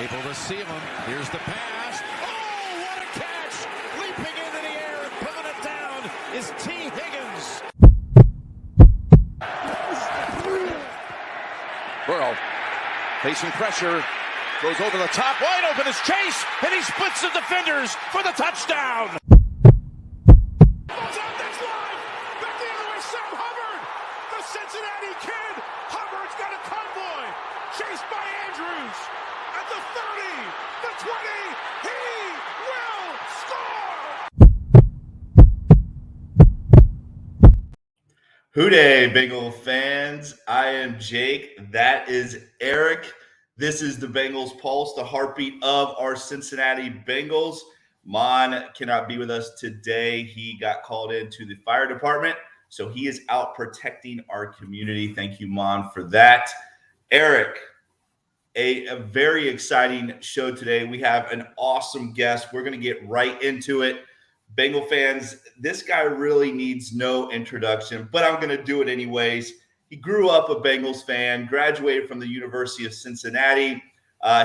Able to seal him. Here's the pass. Oh, what a catch! Leaping into the air and pulling it down is T. Higgins. Burrow facing pressure. Goes over the top. Wide open is Chase. And he splits the defenders for the touchdown. Cincinnati kid, Hubbard's got a convoy, chased by Andrews, at the 30, the 20, he will score! Hooday, Bengal fans. I am Jake. That is Eric. This is the Bengals Pulse, the heartbeat of our Cincinnati Bengals. Mon cannot be with us today. He got called into the fire department. So he is out protecting our community. Thank you, Mon, for that. Eric, a very exciting show today. We have an awesome guest. We're going to get right into it. Bengal fans, this guy really needs no introduction, but I'm going to do it anyways. He grew up a Bengals fan, graduated from the University of Cincinnati.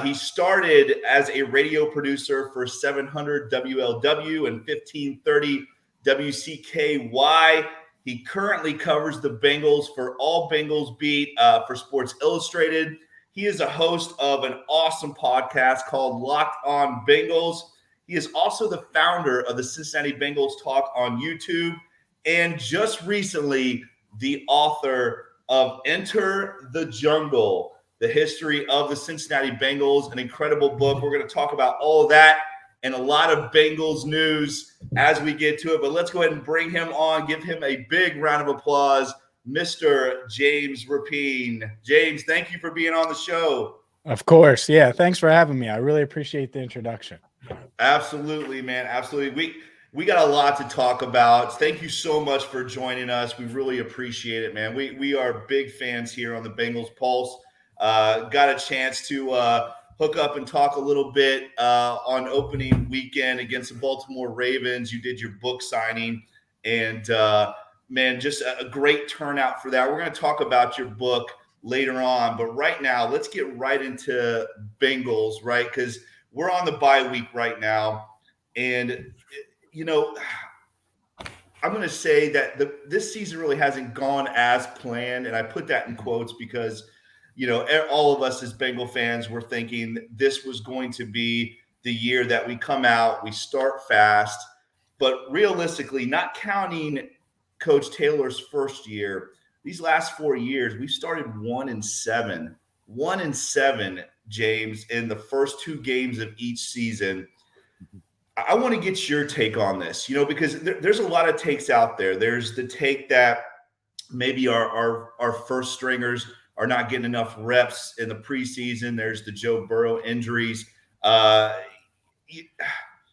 He started as a radio producer for 700 WLW and 1530 WCKY. He currently covers the Bengals for All Bengals Beat for Sports Illustrated. He is a host of an awesome podcast called Locked On Bengals. He is also the founder of the Cincinnati Bengals Talk on YouTube, and just recently the author of Enter the Jungle, the history of the Cincinnati Bengals, an incredible book. We're going to talk about all of that and a lot of Bengals news as we get to it. But let's go ahead and bring him on, give him a big round of applause, Mr. James Rapien. James, thank you for being on the show. Of course. Yeah, thanks for having me. I really appreciate the introduction. Absolutely, man. Absolutely. We got a lot to talk about. Thank you so much for joining us. We really appreciate it, man. We are big fans here on the Bengals Pulse. Got a chance to hook up and talk a little bit on opening weekend against the Baltimore Ravens. You did your book signing, and man, just a great turnout for that. We're going to talk about your book later on, but right now, let's get right into Bengals, right? Because we're on the bye week right now, and you know, I'm going to say that this season really hasn't gone as planned, and I put that in quotes because you know, all of us as Bengal fans were thinking this was going to be the year that we come out, we start fast. But realistically, not counting Coach Taylor's first year, these last 4 years, we've started 1-7. 1-7, James, in the first 2 games of each season. I want to get your take on this, you know, because there's a lot of takes out there. There's the take that maybe our first stringers are not getting enough reps in the preseason. There's the Joe Burrow injuries.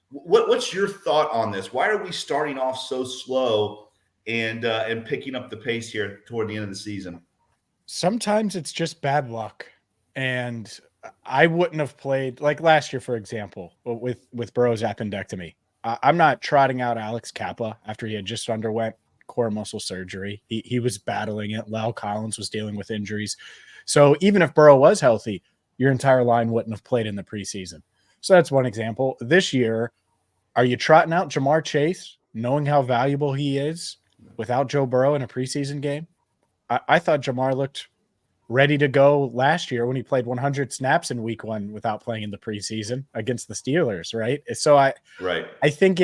What's your thought on this? Why are we starting off so slow and picking up the pace here toward the end of the season? Sometimes it's just bad luck. And I wouldn't have played like last year, for example, with Burrow's appendectomy. I'm not trotting out Alex Kappa after he had just underwent core muscle surgery. He was battling it. Lyle Collins was dealing with injuries. So even if Burrow was healthy, your entire line wouldn't have played in the preseason. So that's one example. This year, are you trotting out Jamar Chase, knowing how valuable he is without Joe Burrow in a preseason game? I thought Jamar looked ready to go last year when he played 100 snaps in week 1 without playing in the preseason against the Steelers, right? So I think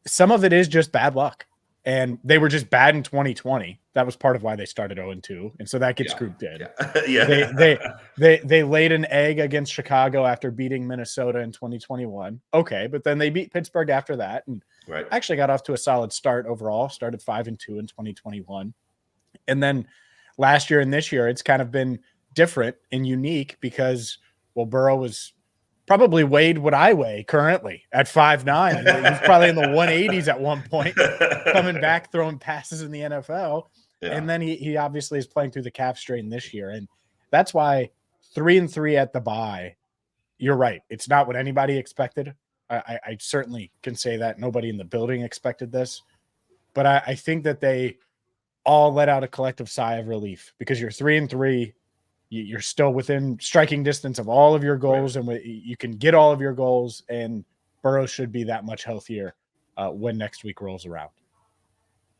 some of it is just bad luck. And they were just bad in 2020. That was part of why they started 0-2. And so that gets grouped in. They laid an egg against Chicago after beating Minnesota in 2021. Okay, but then they beat Pittsburgh after that. And actually got off to a solid start overall. Started 5-2 in 2021. And then last year and this year, it's kind of been different and unique because, well, Burrow was probably weighed what I weigh currently at 5'9". He's probably in the 180s at one point, coming back, throwing passes in the NFL. Yeah. And then he obviously is playing through the calf strain this year. And that's why 3-3 at the bye, you're right. It's not what anybody expected. I certainly can say that. Nobody in the building expected this. But I think that they all let out a collective sigh of relief because you're 3-3 You're still within striking distance of all of your goals, and you can get all of your goals. And Burrow should be that much healthier when next week rolls around.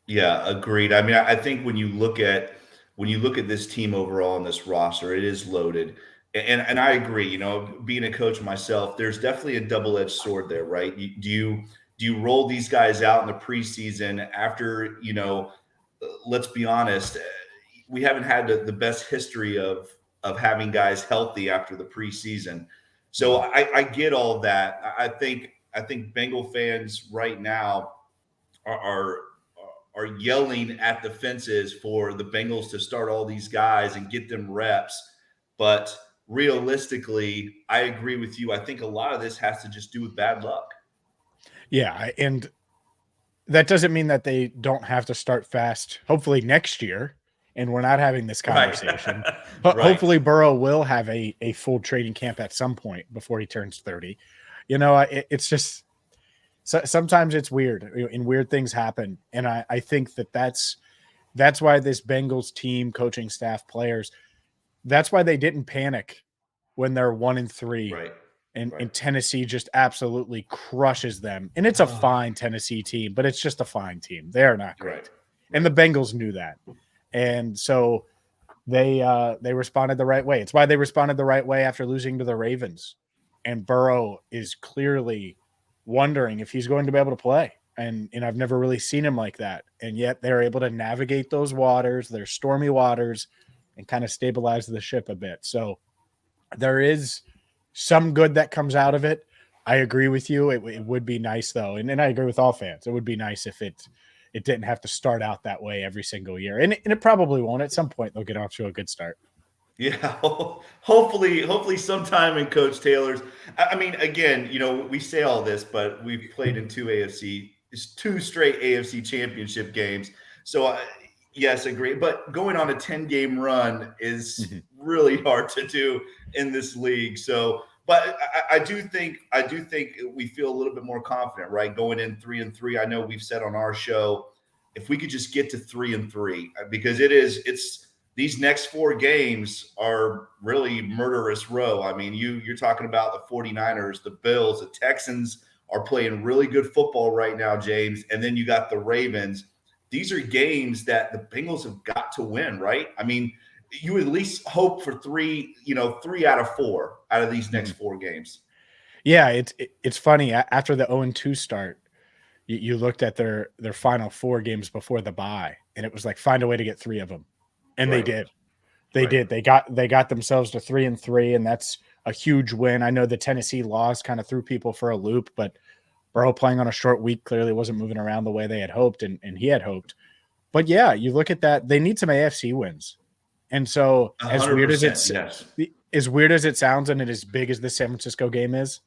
Yeah, agreed. I mean, I think when you look at this team overall in this roster, it is loaded. And I agree, being a coach myself, there's definitely a double-edged sword there, right? Do you roll these guys out in the preseason after, let's be honest, we haven't had the best history of having guys healthy after the preseason. So I get all that. I think Bengal fans right now are are yelling at the fences for the Bengals to start all these guys and get them reps. But realistically, I agree with you. I think a lot of this has to just do with bad luck. Yeah, and that doesn't mean that they don't have to start fast, hopefully next year. And we're not having this conversation. Right. Hopefully Burrow will have a full training camp at some point before he turns 30. It's just sometimes it's weird, and weird things happen. And I think that's why this Bengals team, coaching staff, players, that's why they didn't panic when they're 1-3. Right. And Tennessee just absolutely crushes them. And it's a fine Tennessee team, but it's just a fine team. They are not great. Right. And the Bengals knew that. And so they responded the right way. It's why they responded the right way after losing to the Ravens. And Burrow is clearly wondering if he's going to be able to play. And I've never really seen him like that. And yet they're able to navigate those waters, their stormy waters, and kind of stabilize the ship a bit. So there is some good that comes out of it. I agree with you. It would be nice, though. And I agree with all fans. It would be nice if it didn't have to start out that way every single year. And it probably won't. At some point, they'll get off to a good start. Yeah, hopefully sometime in Coach Taylor's. I mean, again, we say all this, but we've played in two straight AFC championship games. So yes, agree. But going on a 10-game run is really hard to do in this league. So, but I do think we feel a little bit more confident, right? Going in 3-3. I know we've said on our show, if we could just get to 3-3, because it's these next 4 games are really murderous row. I mean, you're talking about the 49ers, the Bills, the Texans are playing really good football right now, James. And then you got the Ravens. These are games that the Bengals have got to win, right? I mean, you at least hope for 3 out of 4 out of these next 4 games. Yeah, it's funny. After the 0-2 start, you looked at their final 4 games before the bye, and it was like, find a way to get 3 of them. And Right. they did. They did. They got themselves to 3-3, and that's a huge win. I know the Tennessee loss kind of threw people for a loop, but Burrow playing on a short week clearly wasn't moving around the way they had hoped, and he had hoped. But yeah, you look at that, they need some AFC wins. And so as weird as it sounds, and it as big as the San Francisco game is,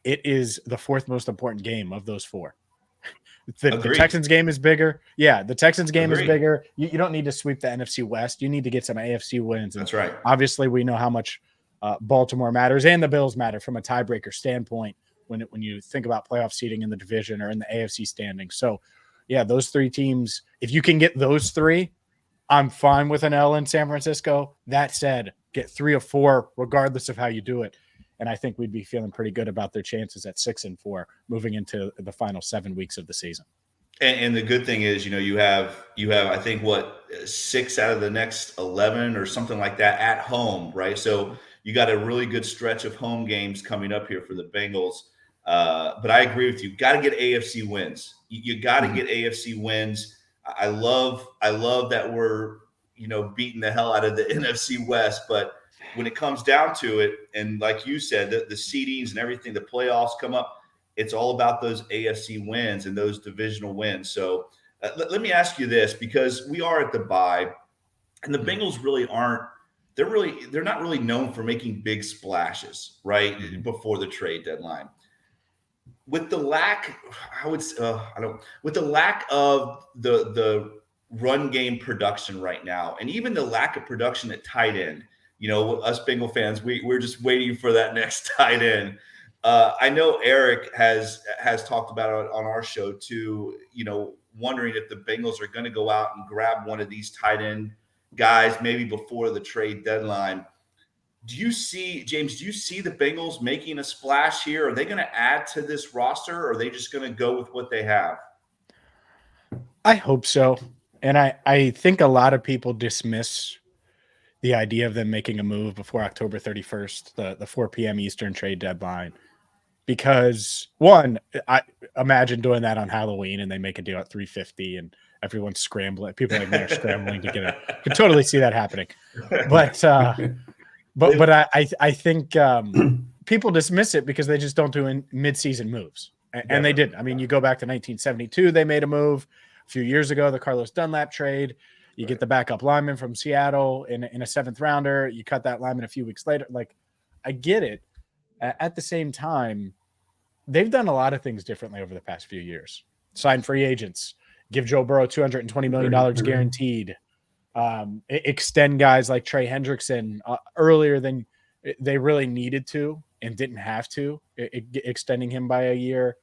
it is the 4th most important game of those 4. The Texans game is bigger. Yeah, the Texans game is bigger. You don't need to sweep the NFC West. You need to get some AFC wins. That's right. Obviously, we know how much Baltimore matters, and the Bills matter from a tiebreaker standpoint when you think about playoff seeding in the division or in the AFC standing. So, yeah, those 3 teams, if you can get those 3, I'm fine with an L in San Francisco. That said, get 3 of 4, regardless of how you do it. And I think we'd be feeling pretty good about their chances at 6-4 moving into the final 7 weeks of the season. And the good thing is, you have I think 6 out of the next 11 or something like that at home, right? So you got a really good stretch of home games coming up here for the Bengals. But I agree with you. Got to get AFC wins. You got to get AFC wins. I love that we're beating the hell out of the NFC West, but when it comes down to it, and like you said, the seedings and everything, the playoffs come up, it's all about those AFC wins and those divisional wins. So let me ask you this, because we are at the bye, and the Bengals really aren't. They're not really known for making big splashes, right, before the trade deadline. With the lack, with the lack of the run game production right now, and even the lack of production at tight end. Us Bengal fans, we're just waiting for that next tight end. I know Eric has talked about it on our show too, wondering if the Bengals are going to go out and grab one of these tight end guys maybe before the trade deadline. do you see, James, do you see the Bengals making a splash here? Are they going to add to this roster, or are they just going to go with what they have? I hope so. And I think a lot of people dismiss the idea of them making a move before October 31st, the 4 p.m. Eastern trade deadline. Because one, I imagine doing that on Halloween and they make a deal at 350 and everyone's scrambling. People like me are scrambling to get it. I can totally see that happening. But I think people dismiss it because they just don't do mid-season moves. And they didn't. I mean, you go back to 1972, they made a move. A few years ago, the Carlos Dunlap trade. You get the backup lineman from Seattle in a 7th rounder. You cut that lineman a few weeks later. Like, I get it. At the same time, they've done a lot of things differently over the past few years. Sign free agents, give Joe Burrow $220 million guaranteed, extend guys like Trey Hendrickson earlier than they really needed to and didn't have to, extending him by a year,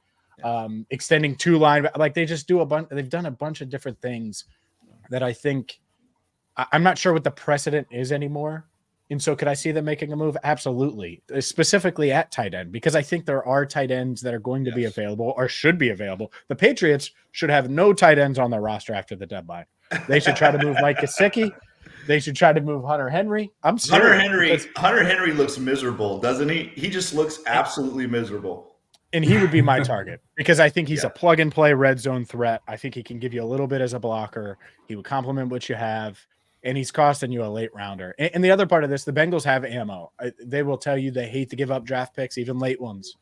extending 2 line. Like, they just do they've done a bunch of different things that I think I'm not sure what the precedent is anymore. And so could I see them making a move? Absolutely. Specifically at tight end, because I think there are tight ends that are going to be available or should be available. The Patriots should have no tight ends on their roster after the deadline. They should try to move Mike Gesicki. They should try to move Hunter Henry. Hunter Henry looks miserable, doesn't he? He just looks absolutely miserable. And he would be my target because I think he's a plug and play red zone threat. I think he can give you a little bit as a blocker. He would complement what you have. And he's costing you a late rounder. And the other part of this, the Bengals have ammo. They will tell you they hate to give up draft picks, even late ones.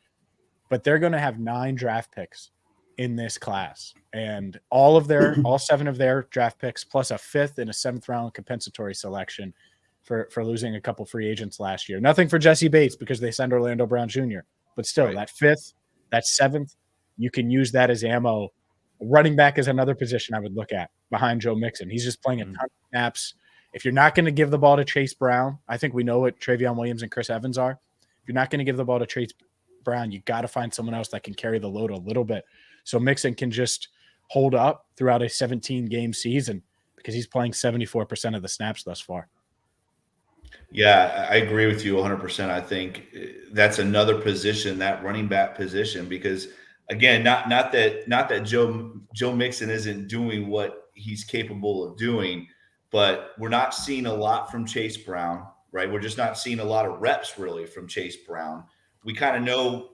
But they're going to have 9 draft picks in this class. And all 7 of their draft picks, plus a 5th and a 7th round compensatory selection for losing a couple free agents last year. Nothing for Jesse Bates because they signed Orlando Brown Jr. But still, that 5th, that 7th, you can use that as ammo. Running back is another position I would look at behind Joe Mixon. He's just playing a ton of snaps. If you're not going to give the ball to Chase Brown, I think we know what Travion Williams and Chris Evans are. If you're not going to give the ball to Chase Brown, you got to find someone else that can carry the load a little bit. So Mixon can just hold up throughout a 17-game season because he's playing 74% of the snaps thus far. Yeah, I agree with you 100%. I think that's another position, that running back position, because again, not that Joe Mixon isn't doing what he's capable of doing, but we're not seeing a lot from Chase Brown, right? We're just not seeing a lot of reps really from Chase Brown. We kind of know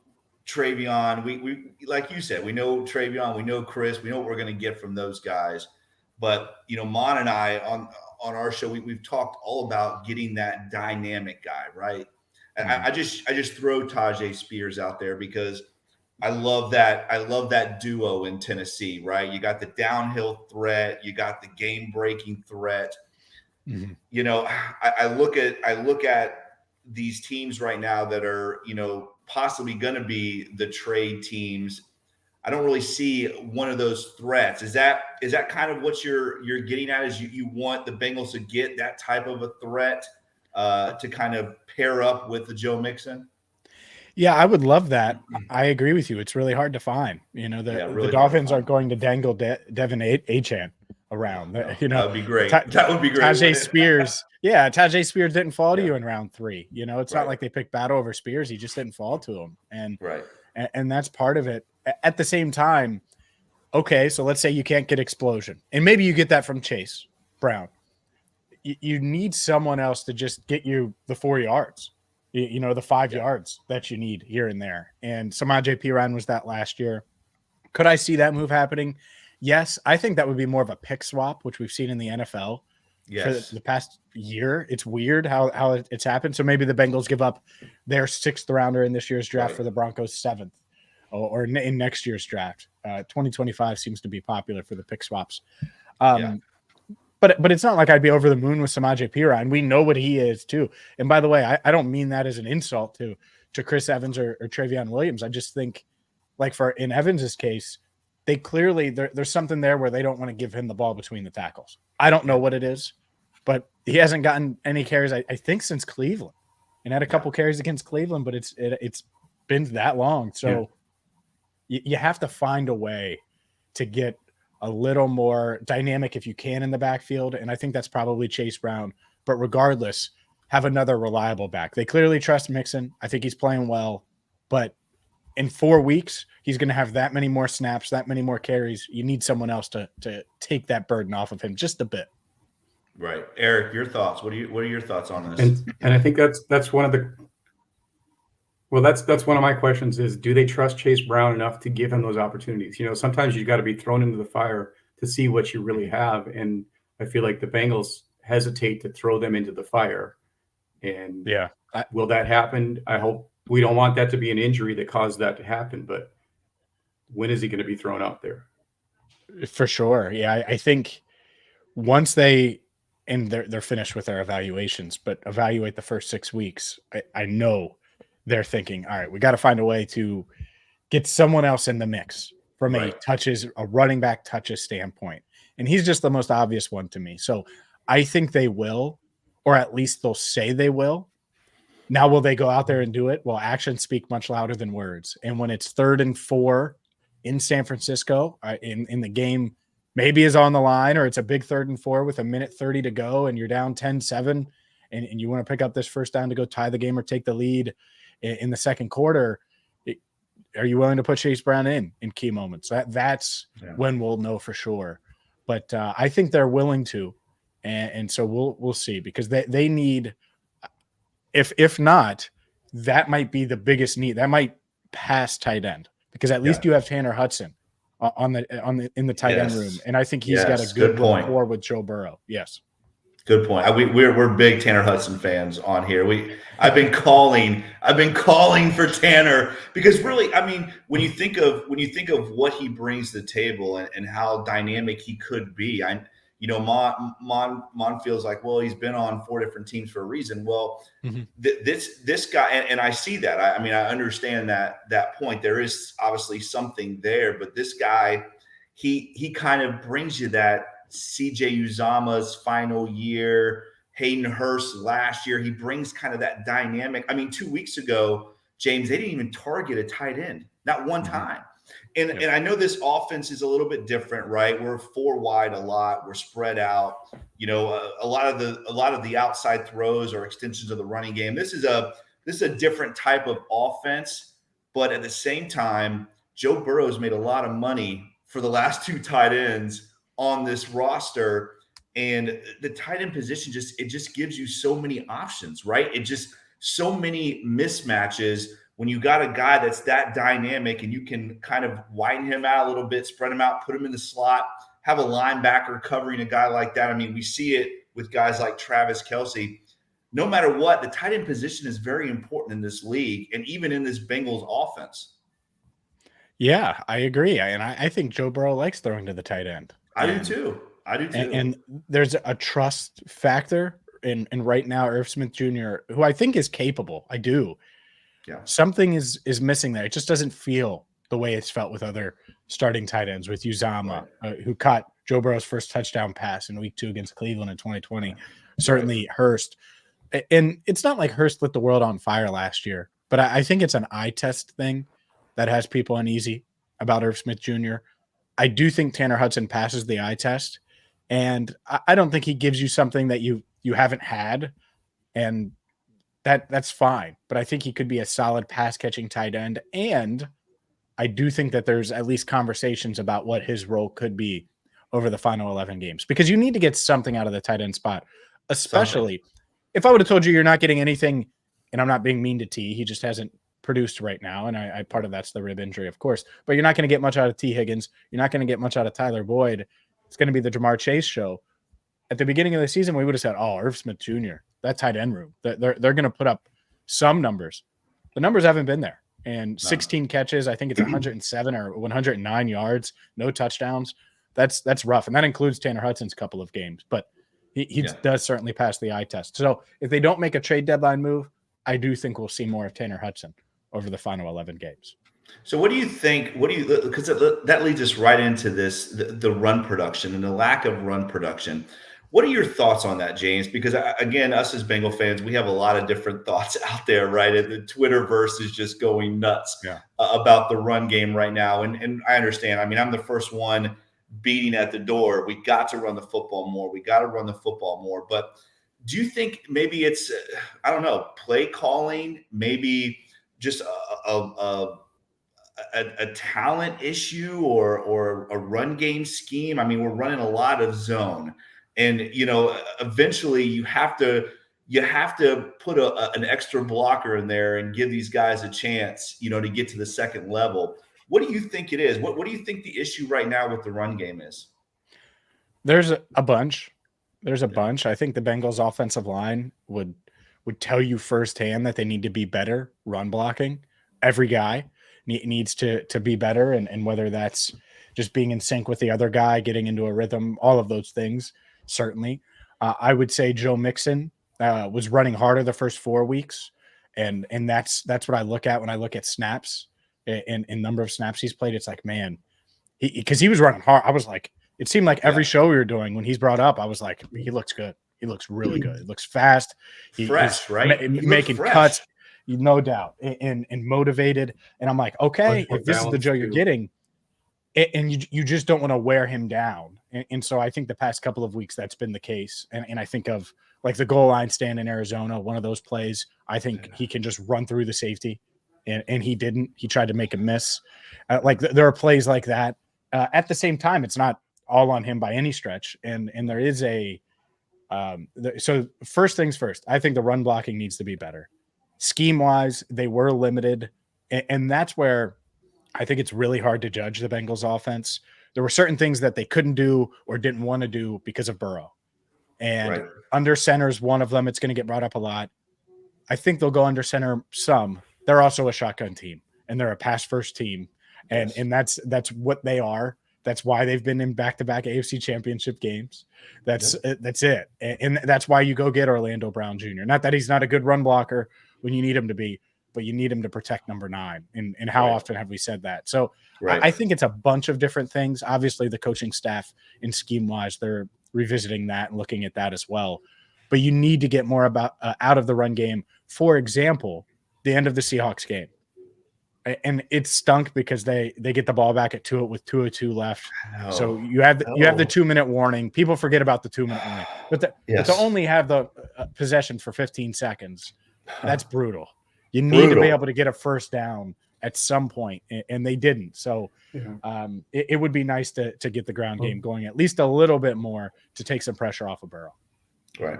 Travion. We like you said, we know Travion, we know Chris, we know what we're going to get from those guys. But Mon and I on our show, we've talked all about getting that dynamic guy, right? And I just throw Tajay Spears out there because I love that duo in Tennessee, right? You got the downhill threat, you got the game-breaking threat. Mm-hmm. I look at these teams right now that are, possibly going to be the trade teams. I don't really see one of those threats. Is that kind of what you're getting at? Is you want the Bengals to get that type of a threat to kind of pair up with the Joe Mixon? Yeah, I would love that. I agree with you. It's really hard to find. The Dolphins aren't going to dangle Devin Achane around. That would be great. That would be great. Tajay Spears. Yeah, Tajay Spears didn't fall to you in round 3. It's not like they picked battle over Spears. He just didn't fall to him. And that's part of it. At the same time, okay, so let's say you can't get explosion. And maybe you get that from Chase Brown. You need someone else to just get you the 4 yards. The 5 yards that you need here and there. And Samaje Perine was that last year. Could I see that move happening? Yes. I think that would be more of a pick swap, which we've seen in the NFL for the past year. It's weird how it's happened. So maybe the Bengals give up their 6th rounder in this year's draft for the Broncos 7th or in next year's draft. 2025 seems to be popular for the pick swaps. But it's not like I'd be over the moon with Samaje Perine. We know what he is too. And by the way, I don't mean that as an insult to Chris Evans or Travion Williams. I just think, like in Evans's case, they clearly there's something there where they don't want to give him the ball between the tackles. I don't know what it is, but he hasn't gotten any carries I think since Cleveland, and had a couple carries against Cleveland, but it's been that long. So you have to find a way to get a little more dynamic if you can in the backfield. And I think that's probably Chase Brown. But regardless, have another reliable back. They clearly trust Mixon. I think he's playing well, but in 4 weeks, he's going to have that many more snaps, that many more carries. You need someone else to take that burden off of him just a bit. Right. Eric, your thoughts. What are your thoughts on this? And I think that's one of the that's one of my questions is, do they trust Chase Brown enough to give him those opportunities? Sometimes you got to be thrown into the fire to see what you really have. And I feel like the Bengals hesitate to throw them into the fire. And will that happen? I hope we don't want that to be an injury that caused that to happen, but when is he going to be thrown out there? For sure. Yeah. I think once they're finished with their evaluations, but evaluate the first 6 weeks, I know they're thinking, all right, we got to find a way to get someone else in the mix from a running back touches standpoint. And he's just the most obvious one to me. So I think they will, or at least they'll say they will. Now, will they go out there and do it? Well, actions speak much louder than words. And when it's 3rd and 4 in San Francisco, in the game maybe is on the line, or it's a big 3rd and 4 with 1:30 to go, and you're down 10-7, and you want to pick up this first down to go tie the game or take the lead in the second quarter, are you willing to put Chase Brown in key moments? That's when we'll know for sure. But I think they're willing to, and so we'll see, because they need. If not, that might be the biggest need. That might pass tight end, because at least you have Tanner Hudson in the tight end room, and I think he's got a good rapport with Joe Burrow. Yes. Good point. We're big Tanner Hudson fans on here. I've been calling for Tanner, because really, I mean, when you think of what he brings to the table and how dynamic he could be, Mon feels like, well, he's been on 4 different teams for a reason. Well, this guy, and I see that. I mean, I understand that point. There is obviously something there, but this guy, he kind of brings you that. CJ Uzama's final year, Hayden Hurst last year. He brings kind of that dynamic. I mean, 2 weeks ago, James, they didn't even target a tight end, not one time. And I know this offense is a little bit different, right? We're 4 wide a lot. We're spread out. A lot of the outside throws are extensions of the running game. This is a different type of offense, but at the same time, Joe Burrow's made a lot of money for the last 2 tight ends on this roster, and the tight end position just gives you so many options, right? It just so many mismatches when you got a guy that's that dynamic, and you can kind of widen him out a little bit, spread him out, put him in the slot, have a linebacker covering a guy like that. I mean, we see it with guys like Travis Kelce. No matter what, the tight end position is very important in this league, and even in this Bengals offense. Yeah, I agree. And I think Joe Burrow likes throwing to the tight end. I do too. And there's a trust factor in right now, Irv Smith Jr., who I think is capable. I do. Yeah. Something is missing there. It just doesn't feel the way it's felt with other starting tight ends, with Uzama, who caught Joe Burrow's first touchdown pass in week 2 against Cleveland in 2020. Certainly Hurst. And it's not like Hurst lit the world on fire last year, but I think it's an eye test thing that has people uneasy about Irv Smith Jr. I do think Tanner Hudson passes the eye test, and I don't think he gives you something that you haven't had, and that's fine. But I think he could be a solid pass-catching tight end, and I do think that there's at least conversations about what his role could be over the final 11 games, because you need to get something out of the tight end spot, especially if I would have told you you're not getting anything, and I'm not being mean to T, he just hasn't produced right now, and I part of that's the rib injury, of course, but you're not going to get much out of T Higgins. You're not going to get much out of Tyler Boyd. It's going to be the Jamar Chase show. At the beginning of the season, we would have said, Irv Smith Jr., that tight end room, they're going to put up some numbers. The numbers haven't been there, and 16 catches, I think it's 107 or 109 yards, no touchdowns. That's rough, and that includes Tanner Hudson's couple of games, but he does certainly pass the eye test. So if they don't make a trade deadline move, I do think we'll see more of Tanner Hudson over the final 11 games. So what do you think? Because that leads us right into this, the run production and the lack of run production. What are your thoughts on that, James? Because again, us as Bengal fans, we have a lot of different thoughts out there, right? The Twitterverse is just going nuts about the run game right now. And I understand. I mean, I'm the first one beating at the door. We got to run the football more. We got to run the football more. But do you think maybe it's I don't know, play calling, maybe just a talent issue or a run game scheme? I mean, we're running a lot of zone, and eventually you have to put an extra blocker in there and give these guys a chance, to get to the second level. What do you think it is? What do you think the issue right now with the run game is? There's a bunch. There's a bunch. I think the Bengals offensive line would tell you firsthand that they need to be better run blocking. Every guy needs to be better, and whether that's just being in sync with the other guy, getting into a rhythm, all of those things, certainly. I would say Joe Mixon was running harder the first 4 weeks, and that's what I look at when I look at snaps and number of snaps he's played. It's like, man, because he was running hard. I was like, it seemed like every show we were doing when he's brought up, I was like, he looks good. He looks really good. He looks fast. Fresh, right? Making cuts, no doubt, and motivated. And I'm like, okay, if this is the Joe you're getting, and you just don't want to wear him down. And so I think the past couple of weeks that's been the case. And I think of like the goal line stand in Arizona, one of those plays. I think he can just run through the safety, and he didn't. He tried to make a miss. There are plays like that. At the same time, it's not all on him by any stretch. And there is so first things first, I think the run blocking needs to be better. Scheme wise, they were limited. And that's where I think it's really hard to judge the Bengals offense. There were certain things that they couldn't do or didn't want to do because of Burrow. And under center is one of them. It's going to get brought up a lot. I think they'll go under center some. They're also a shotgun team, and they're a pass first team. And that's what they are. That's why they've been in back-to-back AFC championship games. That's it. And that's why you go get Orlando Brown Jr. Not that he's not a good run blocker when you need him to be, but you need him to protect number 9. And how often have we said that? So I think it's a bunch of different things. Obviously, the coaching staff in scheme-wise, they're revisiting that and looking at that as well. But you need to get more about out of the run game. For example, the end of the Seahawks game. And it stunk because they get the ball back with 2:02 left. So you have the 2-minute warning. People forget about the 2-minute warning, but to only have the possession for 15 seconds, that's brutal. You need to be able to get a first down at some point, and they didn't. So it would be nice to get the ground game going at least a little bit more to take some pressure off of Burrow. Right.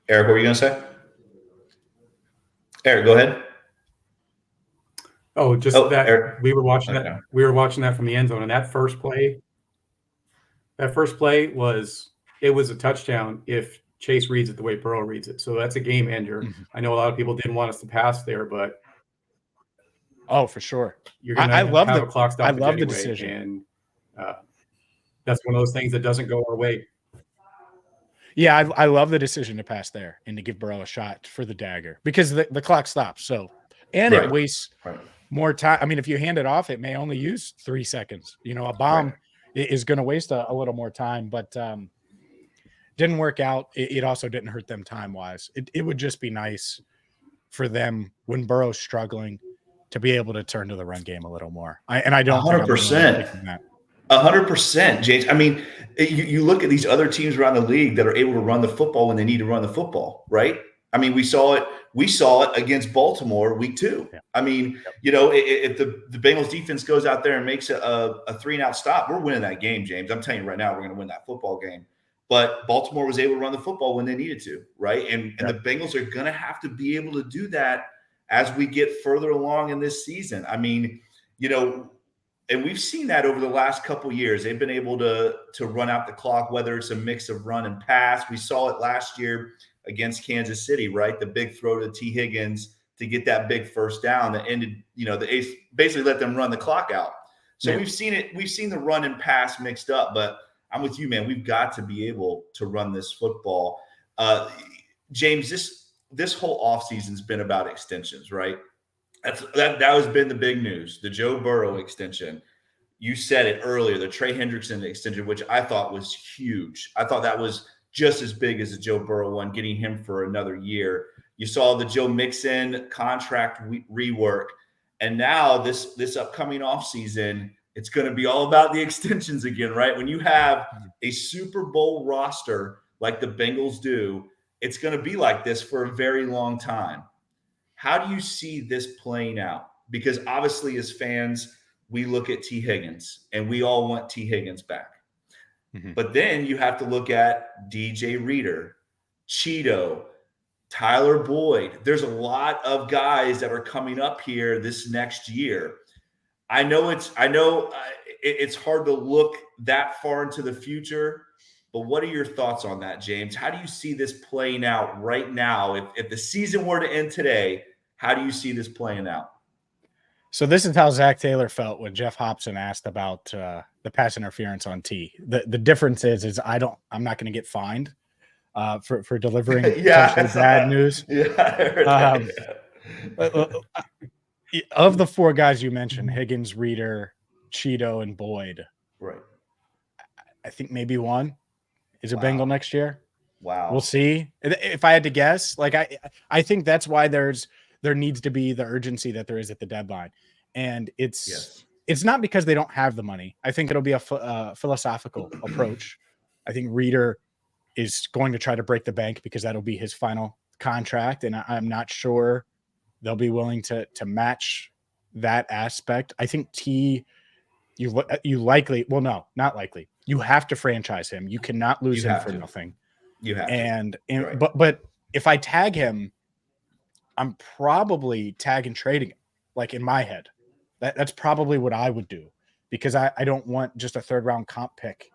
Eric, what were you going to say? Eric, go ahead. Eric. We were watching that. We were watching that from the end zone, and that first play was a touchdown if Chase reads it the way Burrow reads it. So that's a game ender. Mm-hmm. I know a lot of people didn't want us to pass there, but for sure, you're going to have a clock stoppage. I love the decision, and that's one of those things that doesn't go our way. Yeah, I love the decision to pass there and to give Burrow a shot for the dagger because the clock stops. So it wastes more time. I mean, if you hand it off, it may only use 3 seconds. A bomb is going to waste a little more time, but didn't work out. It also didn't hurt them time-wise. It would just be nice for them when Burrow's struggling to be able to turn to the run game a little more. I don't 100%. 100%, James. I mean, you look at these other teams around the league that are able to run the football when they need to run the football, right? I mean, we saw it against Baltimore week 2. Yeah. I mean, if the Bengals defense goes out there and makes a 3-and-out stop, we're winning that game, James. I'm telling you right now, we're going to win that football game. But Baltimore was able to run the football when they needed to, right? And the Bengals are going to have to be able to do that as we get further along in this season. I mean, and we've seen that over the last couple of years. They've been able to run out the clock, whether it's a mix of run and pass. We saw it last year against Kansas City, right? The big throw to T. Higgins to get that big first down that ended, the Ace basically let them run the clock out. So we've seen it. We've seen the run and pass mixed up, but I'm with you, man. We've got to be able to run this football. James, this whole offseason's been about extensions, right? That has been the big news, the Joe Burrow extension. You said it earlier, the Trey Hendrickson extension, which I thought was huge. I thought that was just as big as the Joe Burrow one, getting him for another year. You saw the Joe Mixon contract rework. And now this upcoming offseason, it's going to be all about the extensions again, right? When you have a Super Bowl roster like the Bengals do, it's going to be like this for a very long time. How do you see this playing out? Because obviously, as fans, we look at T. Higgins and we all want T. Higgins back. Mm-hmm. But then you have to look at DJ Reader, Cheeto, Tyler Boyd. There's a lot of guys that are coming up here this next year. I know it's hard to look that far into the future, but what are your thoughts on that, James? How do you see this playing out right now? If the season were to end today, how do you see this playing out? So this is how Zach Taylor felt when Jeff Hobson asked about the pass interference on T. The difference is I'm not going to get fined for delivering potentially bad news. Yeah, I heard that. Of the four guys you mentioned, Higgins, Reader, Cheeto, and Boyd, right? I think maybe one is a Bengal next year. Wow, we'll see. If I had to guess, like I think that's why there needs to be the urgency that there is at the deadline, and it's not because they don't have the money. I think it'll be a philosophical approach. I think Reader is going to try to break the bank because that'll be his final contract, and I'm not sure they'll be willing to match that aspect. I think T, you likely, well, no, not likely. You have to franchise him. You cannot lose him for nothing. You have and right. but if I tag him, I'm probably tag and trading him, like in my head. That's probably what I would do, because I don't want just a third round comp pick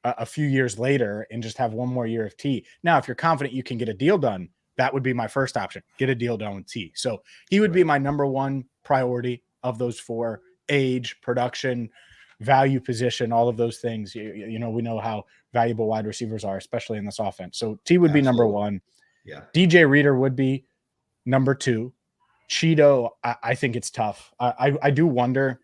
a few years later and just have one more year of T. Now, if you're confident you can get a deal done, that would be my first option. Get a deal done with T. So he would be my number one priority of those four: age, production, value, position, all of those things. You know, we know how valuable wide receivers are, especially in this offense. So T would be number one. Yeah. DJ Reader would be number two. Cheeto, I think it's tough. I do wonder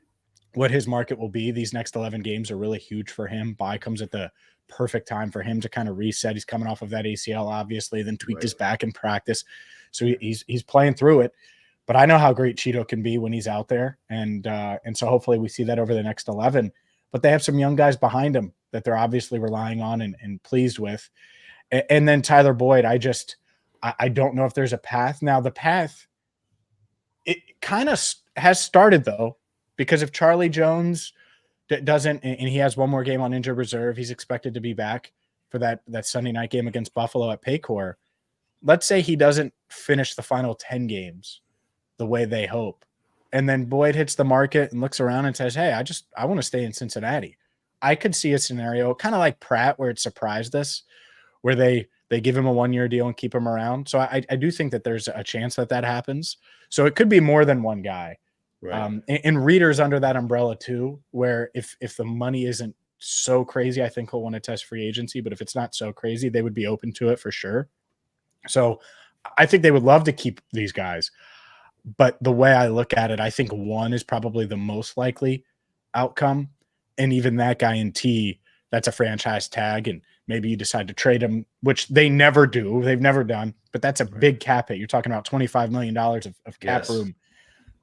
what his market will be. These next 11 games are really huge for him. Bye comes at the perfect time for him to kind of reset. He's coming off of that ACL, obviously, then tweaked his back in practice. So he's playing through it. But I know how great Cheeto can be when he's out there. And so hopefully we see that over the next 11. But they have some young guys behind him that they're obviously relying on and pleased with. And then Tyler Boyd, I don't know if there's a path. Now, the path, it kind of has started, though, because if Charlie Jones doesn't, and he has one more game on injured reserve, he's expected to be back for that Sunday night game against Buffalo at Paycor. Let's say he doesn't finish the final 10 games the way they hope, and then Boyd hits the market and looks around and says, hey, I want to stay in Cincinnati. I could see a scenario kind of like Pratt, where it surprised us, where they give him a 1-year deal and keep him around. So I do think that there's a chance that happens. So it could be more than one guy. Right. And Reader's under that umbrella too, where if the money isn't so crazy, I think he'll want to test free agency. But if it's not so crazy, they would be open to it for sure. So I think they would love to keep these guys. But the way I look at it, I think one is probably the most likely outcome. And even that guy in T, that's a franchise tag. And maybe you decide to trade him, which they never do. They've never done. But that's a big cap hit. You're talking about $25 million of cap room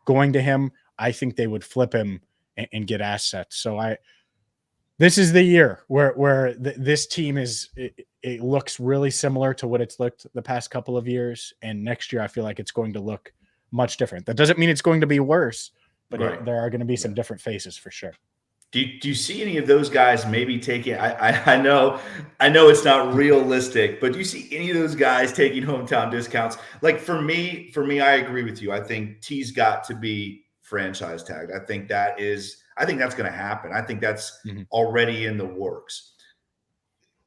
going to him. I think they would flip him and get assets. So this is the year where this team it looks really similar to what it's looked the past couple of years. And next year, I feel like it's going to look much different. That doesn't mean it's going to be worse, but there are going to be some different faces for sure. Do you see any of those guys maybe taking? I know it's not realistic, but do you see any of those guys taking hometown discounts? Like for me, I agree with you. I think T's got to be franchise tagged. I think that's going to happen. I think that's already in the works.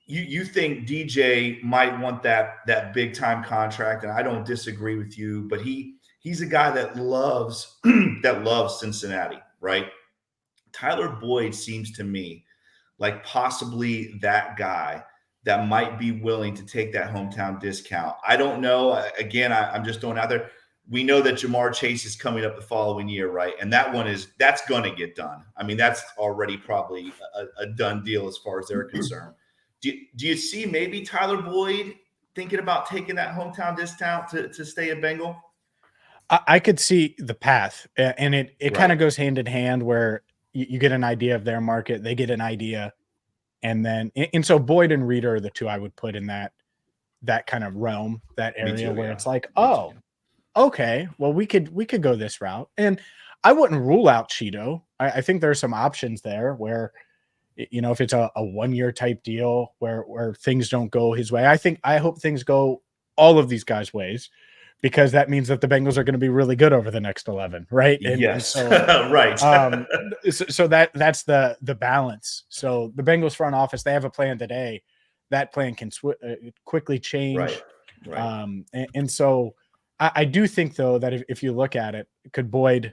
You think DJ might want that big time contract, and I don't disagree with you, but he's a guy that loves Cincinnati, right? Tyler Boyd seems to me like possibly that guy that might be willing to take that hometown discount. I don't know. Again, I'm just throwing out there. We know that Jamar Chase is coming up the following year, right? And that's going to get done. I mean, that's already probably a done deal as far as they're concerned. Do you see maybe Tyler Boyd thinking about taking that hometown discount to stay a Bengal? I could see the path, and it kind of goes hand in hand where you get an idea of their market, they get an idea. And so Boyd and Reader are the two I would put in that that kind of realm, that area where it's like, Me oh, too. okay, well, we could go this route. And I wouldn't rule out Cheeto. I think there's some options there where, if it's a 1-year type deal where things don't go his way. I hope things go all of these guys' ways, because that means that the Bengals are going to be really good over the next 11, right? And Yes, so right. so that's the balance. So the Bengals front office, they have a plan today. That plan can quickly change. Right. And so I do think, though, that if you look at it, could Boyd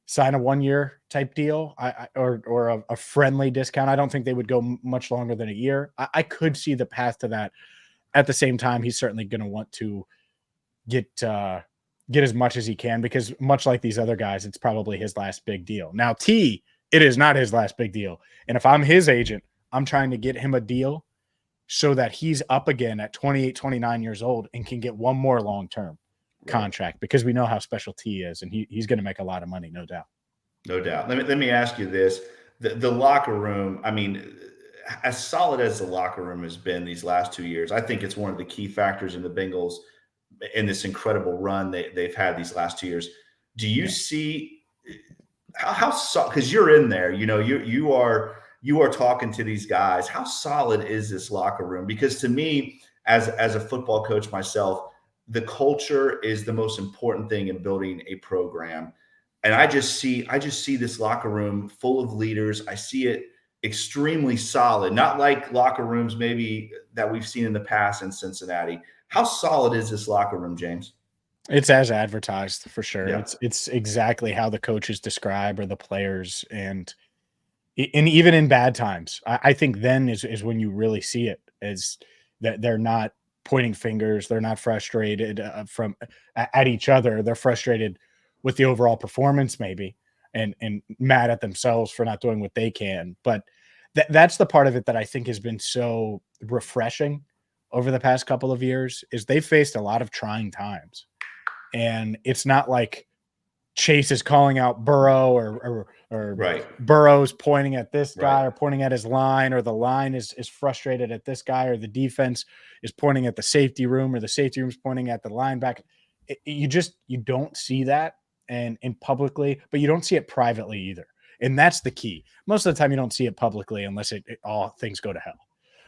sign a 1-year type deal, or a friendly discount? I don't think they would go much longer than a year. I could see the path to that. At the same time, he's certainly going to want to get as much as he can, because much like these other guys, it's probably his last big deal. Now, it is not his last big deal. And if I'm his agent, I'm trying to get him a deal so that he's up again at 28, 29 years old and can get one more long-term contract, because we know how special T is, and he's going to make a lot of money, no doubt. No doubt. Let me ask you this. The locker room, I mean, as solid as the locker room has been these last 2 years, I think it's one of the key factors in the Bengals in this incredible run they've had these last 2 years. Do you see how because you're in there, you are talking to these guys, how solid is this locker room? Because to me, as a football coach myself, the culture is the most important thing in building a program. And I just see this locker room full of leaders. I see it extremely solid, not like locker rooms maybe that we've seen in the past in Cincinnati. How solid is this locker room, James? It's as advertised, for sure. Yeah. It's exactly how the coaches describe, or the players, and even in bad times, I think then is when you really see it, is that they're not pointing fingers, they're not frustrated at each other, they're frustrated with the overall performance, maybe, and mad at themselves for not doing what they can. But that's the part of it that I think has been so refreshing over the past couple of years, is they've faced a lot of trying times. And it's not like Chase is calling out Burrow, or Right. Burrow's pointing at this guy, Right. or pointing at his line, or the line is frustrated at this guy, or the defense is pointing at the safety room, or the safety room's pointing at the linebacker. You don't see that and publicly, but you don't see it privately either. And that's the key. Most of the time you don't see it publicly unless it all things go to hell.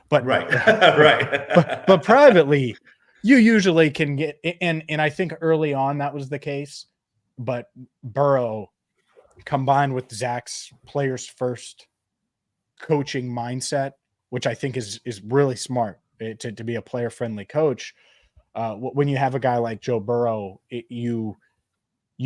But Right. Right. but privately, you usually can get, and I think early on that was the case. But Burrow, combined with Zach's players first coaching mindset, which I think is really smart, to be a player friendly coach. When you have a guy like Joe Burrow, you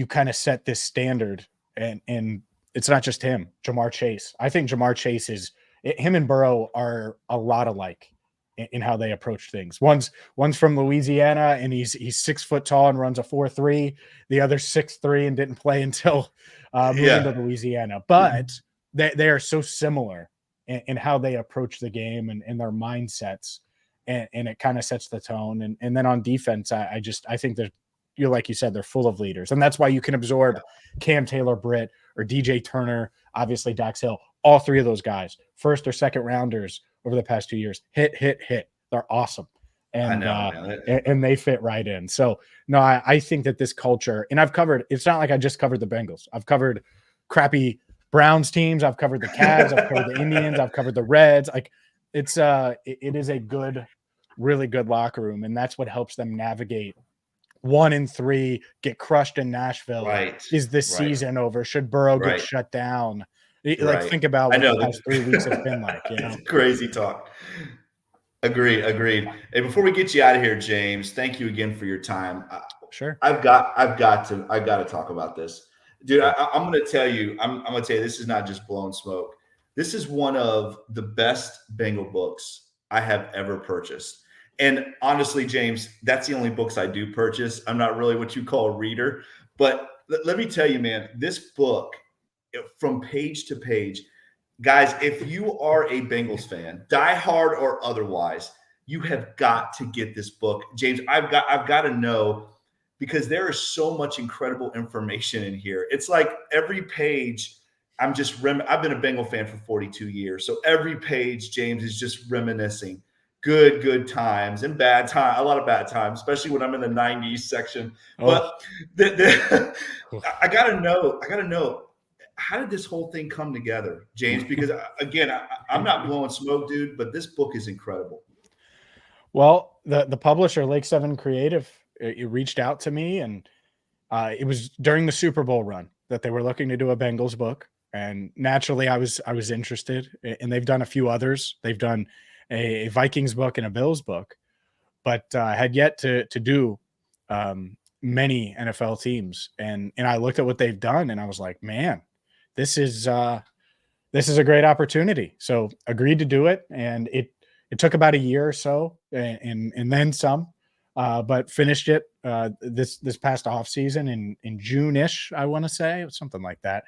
kind of set this standard, and it's not just him. Jamar Chase. I think Jamar Chase him and Burrow are a lot alike in how they approach things. One's from Louisiana, and he's 6 foot tall and runs a 4.3. The other's 6'3" and didn't play until moving to Louisiana. But they are so similar in how they approach the game and their mindsets, and it kind of sets the tone. And then on defense, I think that you're, like you said, they're full of leaders, and that's why you can absorb Cam Taylor-Britt or DJ Turner, obviously Dax Hill, all three of those guys, first or second rounders over the past 2 years. Hit. They're awesome. And and they fit right in. So no, I think that this culture, and it's not like I just covered the Bengals. I've covered crappy Browns teams. I've covered the Cavs. I've covered the Indians. I've covered the Reds. Like it is a good, really good locker room. And that's what helps them navigate 1-3, get crushed in Nashville. Right. Is this season over? Should Burrow get shut down? Like, think about what the past 3 weeks have been like. It's crazy talk. Agreed. And before we get you out of here, James, thank you again for your time. Sure. I've got to talk about this, dude. I'm going to tell you. I'm going to tell you, this is not just blowing smoke. This is one of the best Bengal books I have ever purchased. And honestly, James, that's the only books I do purchase. I'm not really what you call a reader, but let me tell you, man, this book, from page to page, guys, if you are a Bengals fan, diehard or otherwise, you have got to get this book. James, I've got to know, because there is so much incredible information in here. It's like every page, I've been a Bengal fan for 42 years. So every page, James, is just reminiscing. good times and bad time, a lot of bad times, especially when I'm in the 90s section. Oh. But I gotta know, how did this whole thing come together, James? Because again, I'm not blowing smoke, dude, but this book is incredible. Well, the publisher, Lake 7 Creative, it reached out to me, and it was during the Super Bowl run that they were looking to do a Bengals book. And naturally I was interested, and they've done a few others. They've done a Vikings book and a Bills book, but had yet to do many NFL teams. And I looked at what they've done, and I was like, man, this is a great opportunity. So agreed to do it. And it took about a year or so, and then some, but finished it this past off season in June-ish, I want to say, something like that.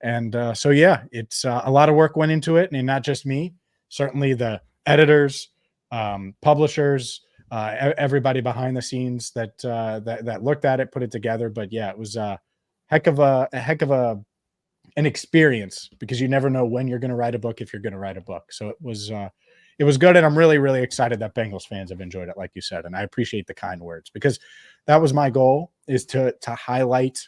And so, yeah, it's a lot of work went into it, and not just me, certainly the editors, publishers, everybody behind the scenes that looked at it, put it together. But yeah, it was a heck of an experience, because you never know when you're going to write a book, if you're going to write a book. So it was good. And I'm really, really excited that Bengals fans have enjoyed it, like you said. And I appreciate the kind words, because that was my goal, is to highlight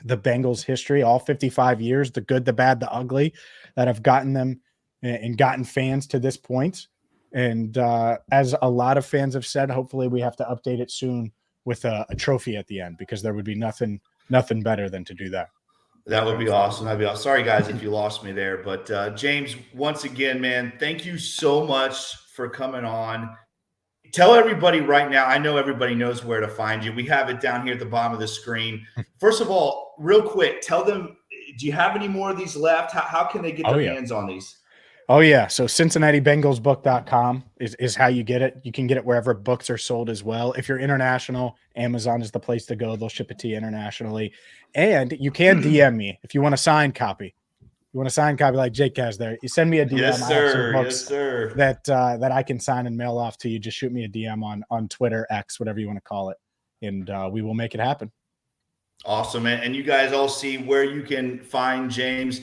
the Bengals history, all 55 years, the good, the bad, the ugly, that have gotten them and gotten fans to this point. And as a lot of fans have said, hopefully we have to update it soon with a trophy at the end, because there would be nothing better than to do that. That would be awesome. That'd be awesome. Sorry, guys, if you lost me there. But James, once again, man, thank you so much for coming on. Tell everybody right now, I know everybody knows where to find you. We have it down here at the bottom of the screen. First of all, real quick, tell them, do you have any more of these left? How can they get their hands on these? Oh, yeah. So CincinnatiBengalsBook.com is how you get it. You can get it wherever books are sold as well. If you're international, Amazon is the place to go. They'll ship it to you internationally. And you can DM me if you want a signed copy. You want a signed copy like Jake has there. You send me a DM. Yes, sir. Yes, sir. That I can sign and mail off to you. Just shoot me a DM on Twitter, X, whatever you want to call it, and we will make it happen. Awesome, man. And you guys all see where you can find James.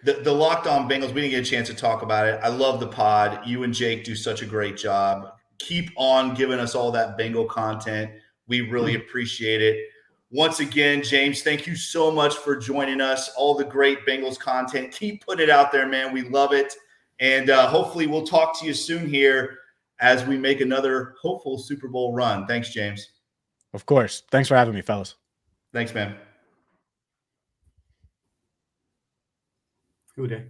The Locked On Bengals, we didn't get a chance to talk about it. I love the pod. You and Jake do such a great job. Keep on giving us all that Bengal content. We really appreciate it. Once again, James, thank you so much for joining us. All the great Bengals content. Keep putting it out there, man. We love it. And hopefully we'll talk to you soon here as we make another hopeful Super Bowl run. Thanks, James. Of course. Thanks for having me, fellas. Thanks, man. Who day?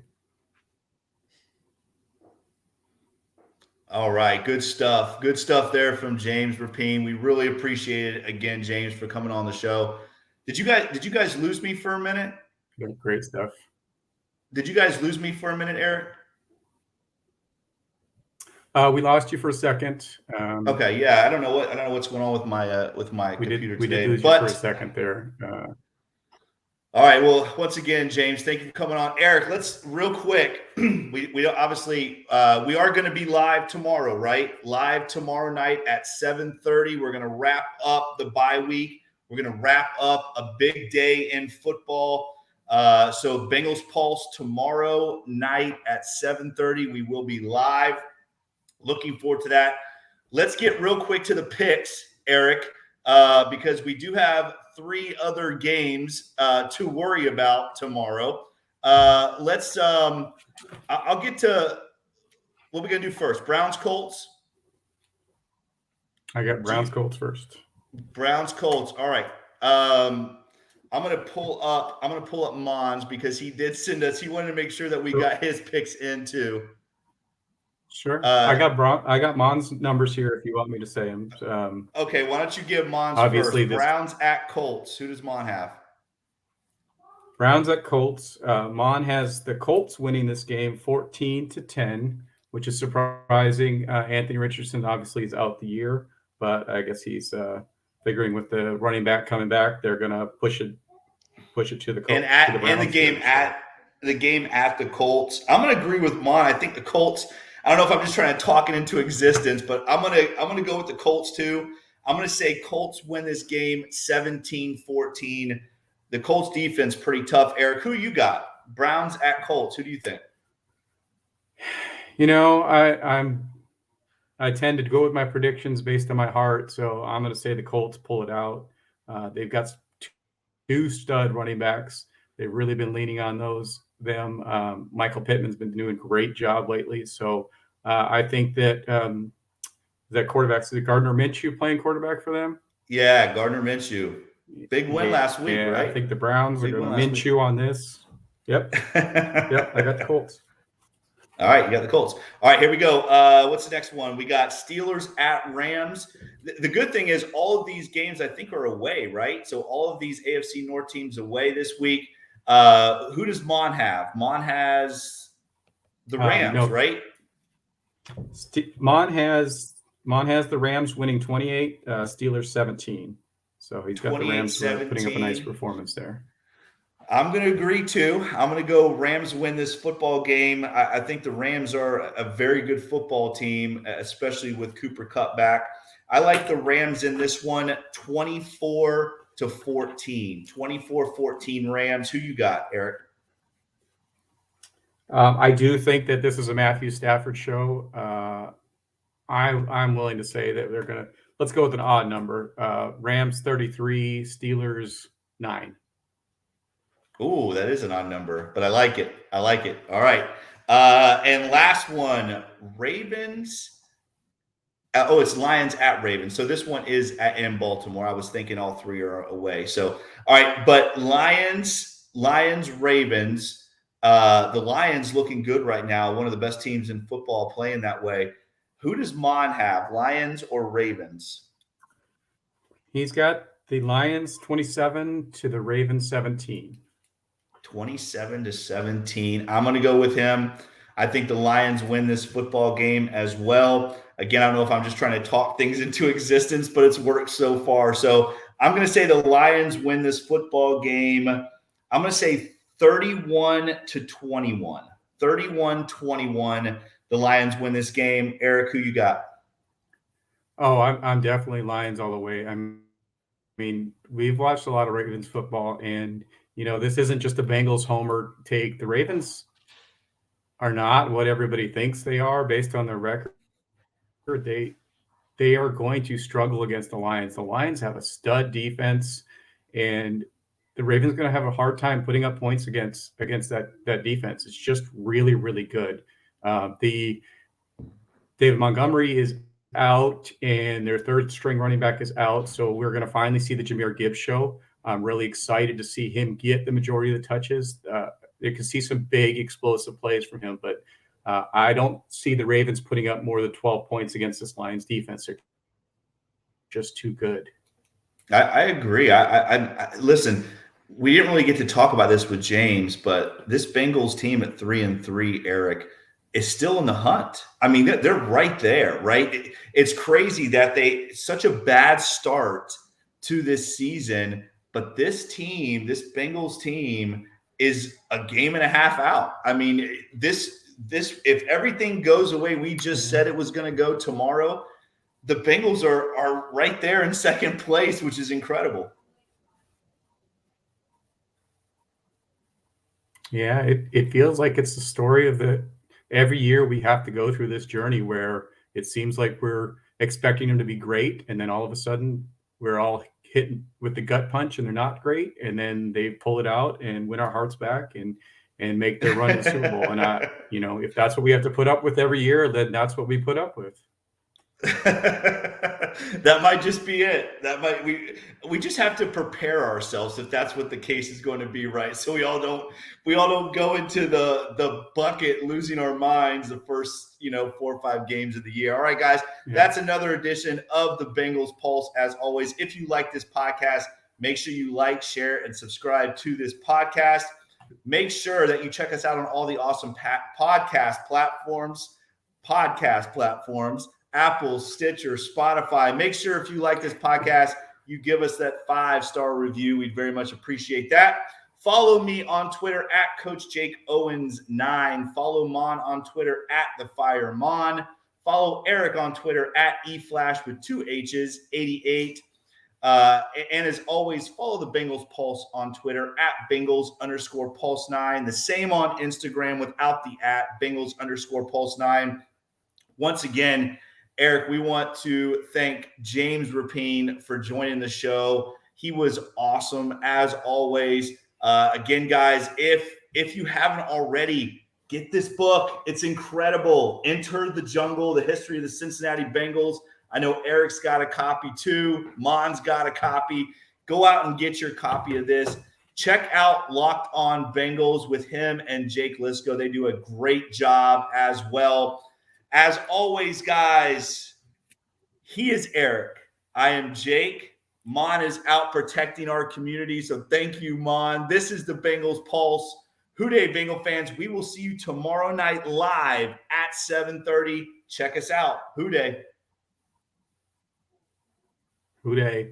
All right, good stuff. Good stuff there from James Rapien. We really appreciate it again, James, for coming on the show. Did you guys lose me for a minute? Great stuff. Did you guys lose me for a minute, Eric? We lost you for a second. Okay, yeah, I don't know what's going on with my computer we today. did lose you for a second there. All right. Well, once again, James, thank you for coming on. Eric, let's real quick. We obviously we are going to be live tomorrow, right? Live tomorrow night at 7:30. We're going to wrap up the bye week. We're going to wrap up a big day in football. So Bengals Pulse tomorrow night at 7:30. We will be live. Looking forward to that. Let's get real quick to the picks, Eric, because we do have 3 other games to worry about tomorrow. I'll get to what we're going to do first. Browns Colts. I got Browns Colts first. Browns Colts. All right. I'm going to pull up Mons, because he did send us. He wanted to make sure that we got his picks in too. Sure. I got Mon's numbers here if you want me to say them. Okay, why don't you give Mon's obviously first? Browns at Colts. Who does Mon have? Browns at Colts. Mon has the Colts winning this game 14-10, which is surprising. Anthony Richardson obviously is out the year, but I guess he's figuring with the running back coming back, they're going to push it to the Colts. And the game at the Colts. I'm going to agree with Mon. I think the Colts. I don't know if I'm just trying to talk it into existence, but I'm gonna go with the Colts too. I'm gonna say Colts win this game 17-14. The Colts defense pretty tough. Eric, who you got? Browns at Colts. Who do you think? You know, I'm I tend to go with my predictions based on my heart, so I'm going to say the Colts pull it out. They've got two stud running backs. They've really been leaning on them. Michael Pittman's been doing a great job lately, so I think that that quarterbacks, is Gardner Minshew playing quarterback for them? Yeah, Gardner Minshew. Big win last week, right? I think the Browns are going to Minshew on this. Yep. Yep, I got the Colts. All right, you got the Colts. All right, here we go. What's the next one? We got Steelers at Rams. The good thing is all of these games, I think, are away, right? So all of these AFC North teams away this week. Who does Mon have? Mon has the Rams, right? Mon has the Rams winning 28, Steelers 17. So he's got the Rams putting up a nice performance there. I'm going to agree too. I'm going to go Rams win this football game. I think the Rams are a very good football team, especially with Cooper Kupp back. I like the Rams in this one, 24-14. 24-14 Rams. Who you got, Eric? I do think that this is a Matthew Stafford show. I'm willing to say that they're going to – let's go with an odd number. Rams 33, Steelers 9. Ooh, that is an odd number, but I like it. I like it. All right. And last one, Ravens. It's Lions at Ravens. So this one is in Baltimore. I was thinking all three are away. So, all right. But Lions, Ravens. The Lions looking good right now. One of the best teams in football playing that way. Who does Mon have, Lions or Ravens? He's got the Lions 27 to the Ravens 17. 27-17. I'm going to go with him. I think the Lions win this football game as well. Again, I don't know if I'm just trying to talk things into existence, but it's worked so far. So I'm going to say the Lions win this football game. I'm going to say 31-21. 31-21. The Lions win this game. Eric, who you got? Oh, I'm definitely Lions all the way. I mean, we've watched a lot of Ravens football, and this isn't just a Bengals homer take. The Ravens are not what everybody thinks they are based on their record. They are going to struggle against the Lions. The Lions have a stud defense, and the Ravens are going to have a hard time putting up points against that defense. It's just really, really good. David Montgomery is out, and their third string running back is out. So we're going to finally see the Jahmyr Gibbs show. I'm really excited to see him get the majority of the touches. You can see some big explosive plays from him, but I don't see the Ravens putting up more than 12 points against this Lions defense. They're just too good. I agree. I listen, we didn't really get to talk about this with James, but this Bengals team at 3-3, Eric, is still in the hunt. I mean, they're right there, right? It's crazy that such a bad start to this season, but this Bengals team is a game and a half out. I mean, this if everything goes away we just said it was going to go tomorrow, the Bengals are right there in second place, which is incredible. Yeah, it feels like it's the story of every year we have to go through this journey where it seems like we're expecting them to be great, and then all of a sudden we're all hit with the gut punch and they're not great, and then they pull it out and win our hearts back and make their run in the Super Bowl. And if that's what we have to put up with every year, then that's what we put up with. That might just be it. We just have to prepare ourselves if that's what the case is going to be, right? So we all don't go into the bucket losing our minds the first 4 or 5 games of the year. All right, guys, That's another edition of the Bengals Pulse. As always, if you like this podcast, make sure you like, share, and subscribe to this podcast. Make sure that you check us out on all the awesome podcast platforms. Apple, Stitcher, Spotify. Make sure if you like this podcast, you give us that 5-star review. We'd very much appreciate that. Follow me on Twitter at Coach Jake Owens 9. Follow Mon on Twitter at The Fire Mon. Follow Eric on Twitter at eFlash with 2 H's 88. And as always, follow the Bengals Pulse on Twitter at Bengals_Pulse9. The same on Instagram without the @ Bengals_Pulse9. Once again, Eric, we want to thank James Rapien for joining the show. He was awesome as always. Again, guys, if you haven't already, get this book. It's incredible. Enter the Jungle, the history of the Cincinnati Bengals. I know Eric's got a copy too. Mon's got a copy. Go out and get your copy of this. Check out Locked On Bengals with him and Jake Lisco. They do a great job as well. As always, guys, he is Eric. I am Jake. Mon is out protecting our community, so thank you, Mon. This is the Bengals Pulse. Who Dey, Bengal fans. We will see you tomorrow night live at 7:30. Check us out. Who Dey. Who Dey.